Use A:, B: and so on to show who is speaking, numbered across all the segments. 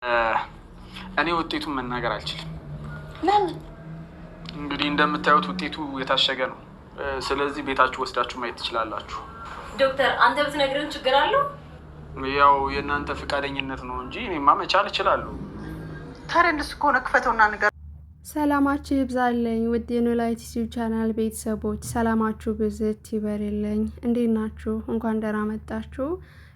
A: እኔ ውጤቱን መናገር አልችልም።
B: ለምን?
A: እንግዲህ እንደምታዩት ውጤቱ የታሸገ ነው። ስለዚህ ቤታችሁ ወስዳችሁ ማየት ትችላላችሁ።
B: ዶክተር፣ አንተ ብትነግረን ችግር አለው?
A: ያው የእናንተ ፈቃደኝነት ነው እንጂ እኔማ መቻል እችላለሁ።
C: ታዲያ እንደሱ ከሆነ ክፈተውና ንገር።
D: ሰላማችሁ ይብዛልኝ ውድ የኖላዊ ዩቲዩብ ቻናል ቤተሰቦች፣ ሰላማችሁ ብዝት ይበርልኝ። እንዴት ናችሁ? እንኳን ደህና መጣችሁ።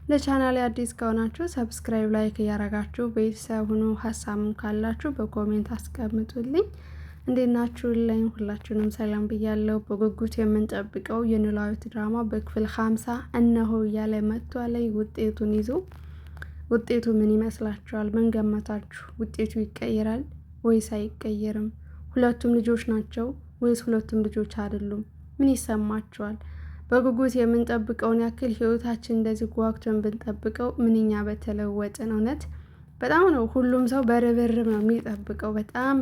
D: ለቻናሌ አዲስ ከሆናችሁ ሰብስክራይብ፣ ላይክ እያረጋችሁ ቤተሰብ ሁኑ። ሀሳብም ካላችሁ በኮሜንት አስቀምጡልኝ። እንዴት ናችሁልኝ? ሁላችሁንም ሰላም ብያለሁ። በጉጉት የምንጠብቀው የኖላዊ ድራማ በክፍል 50 እነሆ እያለ መጥቷል። ውጤቱን ይዞ ውጤቱ ምን ይመስላችኋል? ምን ገመታችሁ? ውጤቱ ይቀየራል ወይስ አይቀየርም? ሁለቱም ልጆች ናቸው ወይስ ሁለቱም ልጆች አይደሉም? ምን ይሰማችኋል? በጉጉት የምንጠብቀውን ያክል ህይወታችን እንደዚህ ጓጉተን ብንጠብቀው ምንኛ በተለወጥን። እውነት በጣም ነው ሁሉም ሰው በርብርብ ነው የሚጠብቀው። በጣም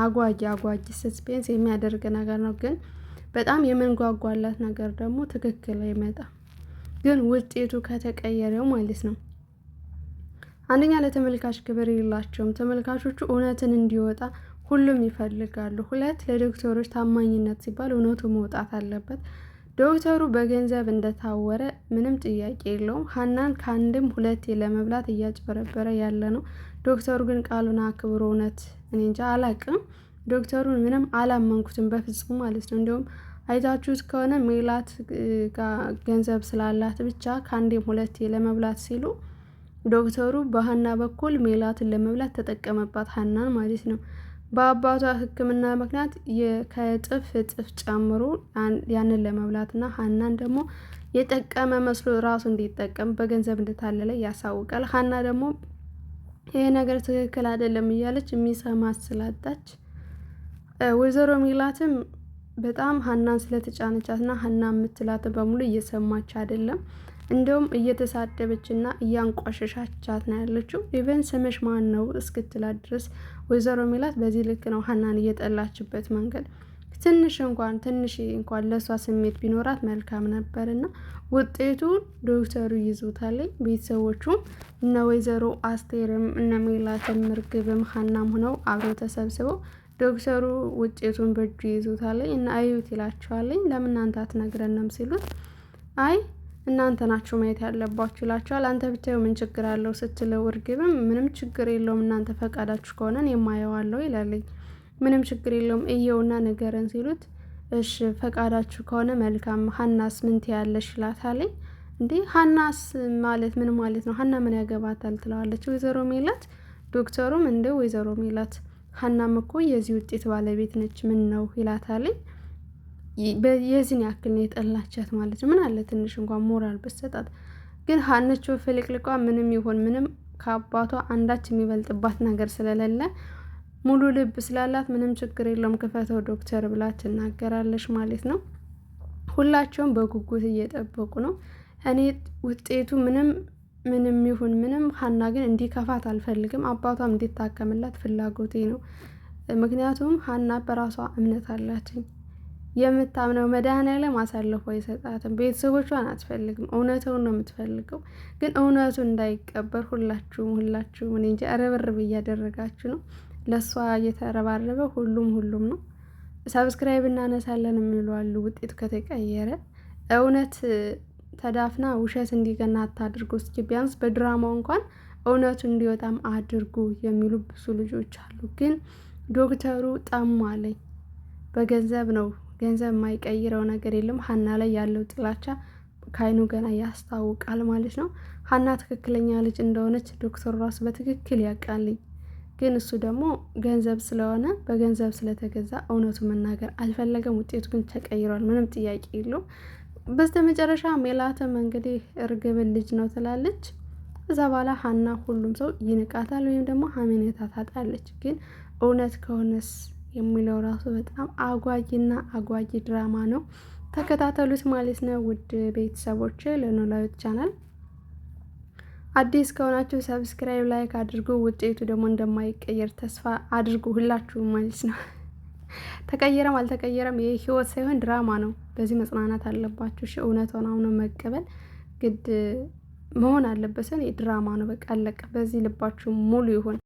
D: አጓጊ ሰስፔንስ የሚያደርግ ነገር ነው። ግን በጣም የምንጓጓላት ነገር ደግሞ ትክክል አይመጣም። ግን ውጤቱ ከተቀየረው ማለት ነው አንደኛ ለተመልካች ክብር የላቸውም። ተመልካቾቹ እውነትን እንዲወጣ ሁሉም ይፈልጋሉ። ሁለት ለዶክተሮች ታማኝነት ሲባል እውነቱ መውጣት አለበት። ዶክተሩ በገንዘብ እንደታወረ ምንም ጥያቄ የለውም። ሀናን ከአንድም ሁለቴ ለመብላት እያጭበረበረ ያለ ነው። ዶክተሩ ግን ቃሉን አክብሮ እውነት እኔ እንጃ አላቅም። ዶክተሩን ምንም አላመንኩትም በፍጹም ማለት ነው። እንዲሁም አይታችሁት ከሆነ ሜላት ገንዘብ ስላላት ብቻ ከአንድም ሁለቴ ለመብላት ሲሉ ዶክተሩ በሀና በኩል ሜላትን ለመብላት ተጠቀመባት፣ ሀናን ማለት ነው። በአባቷ ሕክምና ምክንያት ከእጥፍ እጥፍ ጨምሮ ያንን ለመብላትና ሀናን ደግሞ የጠቀመ መስሎ ራሱ እንዲጠቀም በገንዘብ እንደታለለ ያሳውቃል። ሀና ደግሞ ይሄ ነገር ትክክል አይደለም እያለች የሚሰማት ስላጣች ወይዘሮ ሜላትም በጣም ሀናን ስለተጫነቻትና ሀና የምትላት በሙሉ እየሰማች አይደለም። እንደውም እየተሳደበችና እያንቋሸሻቻት ነው ያለችው። ኢቨን ስምሽ ማን ነው እስክትላት ድረስ ወይዘሮ ሜላት በዚህ ልክ ነው ሀናን እየጠላችበት መንገድ። ትንሽ እንኳን ለእሷ ስሜት ቢኖራት መልካም ነበርና ውጤቱ ዶክተሩ ይዞታል። ቤተሰቦቹም እነ ወይዘሮ አስቴርም እነ ሜላትም እርግብም ሀናም ሆነው አብረው ተሰብስበው ዶክተሩ ውጤቱን በእጁ ይዞታል እና አዩት ይላቸዋለኝ። ለምን እናንተ አትነግረንም ሲሉት አይ እናንተ ናችሁ ማየት ያለባችሁ ይላችኋል። አንተ ብታዩ ምን ችግር አለው ስትለው እርግብም ምንም ችግር የለውም እናንተ ፈቃዳችሁ ከሆነ የማየዋለው ይላለኝ። ምንም ችግር የለውም እየውና ንገረን ሲሉት እሺ ፈቃዳችሁ ከሆነ መልካም፣ ሀናስ ምን ትያለሽ ይላታለኝ። እንዴ ሀናስ ማለት ምን ማለት ነው? ሀና ምን ያገባታል ትለዋለች ወይዘሮ ሜላት። ዶክተሩም እንደ ወይዘሮ ሜላት ሀናም እኮ የዚህ ውጤት ባለቤት ነች ምን ነው ይላታለኝ። የዚህን ያክል ነው የጠላቻት ማለት ነው። ምን አለ ትንሽ እንኳን ሞራል በሰጣት። ግን ሀነቾ ፍልቅልቋ ምንም ይሁን ምንም ከአባቷ አንዳች የሚበልጥባት ነገር ስለሌለ ሙሉ ልብ ስላላት ምንም ችግር የለውም ክፈተው ዶክተር ብላ ትናገራለች ማለት ነው። ሁላቸውም በጉጉት እየጠበቁ ነው። እኔ ውጤቱ ምንም ይሁን ምንም ሀና ግን እንዲከፋት አልፈልግም። አባቷም እንዲታከምላት ፍላጎቴ ነው። ምክንያቱም ሀና በራሷ እምነት አላትኝ። የምታምነው መድኃኒዓለም አሳልፎ አይሰጣትም። ቤተሰቦቿን አትፈልግም፣ እውነቱን ነው የምትፈልገው። ግን እውነቱ እንዳይቀበር ሁላችሁም እኔ እንጃ ርብርብ እያደረጋችሁ ነው። ለእሷ እየተረባረበ ሁሉም ነው። ሰብስክራይብ እናነሳለን የሚሉ አሉ። ውጤቱ ከተቀየረ እውነት ተዳፍና ውሸት እንዲገና አታድርጉ። እስኪ ቢያንስ በድራማው እንኳን እውነቱ እንዲወጣም አድርጉ የሚሉ ብዙ ልጆች አሉ። ግን ዶክተሩ ጠሟለኝ በገንዘብ ነው። ገንዘብ የማይቀይረው ነገር የለም። ሀና ላይ ያለው ጥላቻ ከአይኑ ገና ያስታውቃል ማለት ነው። ሀና ትክክለኛ ልጅ እንደሆነች ዶክተሩ ራሱ በትክክል ያውቃልኝ። ግን እሱ ደግሞ ገንዘብ ስለሆነ በገንዘብ ስለተገዛ እውነቱ መናገር አልፈለገም። ውጤቱ ግን ተቀይሯል፣ ምንም ጥያቄ የለው። በስተመጨረሻ ሜላትም እንግዲህ እርግብን ልጅ ነው ትላለች። እዛ በኋላ ሀና ሁሉም ሰው ይንቃታል ወይም ደግሞ ሀሜኔታ ታጣለች። ግን እውነት ከሆነስ የሚለው ራሱ በጣም አጓጊ ድራማ ነው። ተከታተሉት ማለት ነው። ውድ ቤተሰቦች ለኖላዊ ቻናል አዲስ ከሆናችሁ ሰብስክራይብ፣ ላይክ አድርጉ። ውጤቱ ደግሞ እንደማይቀየር ተስፋ አድርጉ ሁላችሁም ማለት ነው። ተቀየረም አልተቀየረም ይሄ ህይወት ሳይሆን ድራማ ነው። በዚህ መጽናናት አለባችሁ። እውነታውን አሁን መቀበል ግድ መሆን አለበት። ድራማ ነው በቃ አለቀ። በዚህ ልባችሁ ሙሉ ይሁን።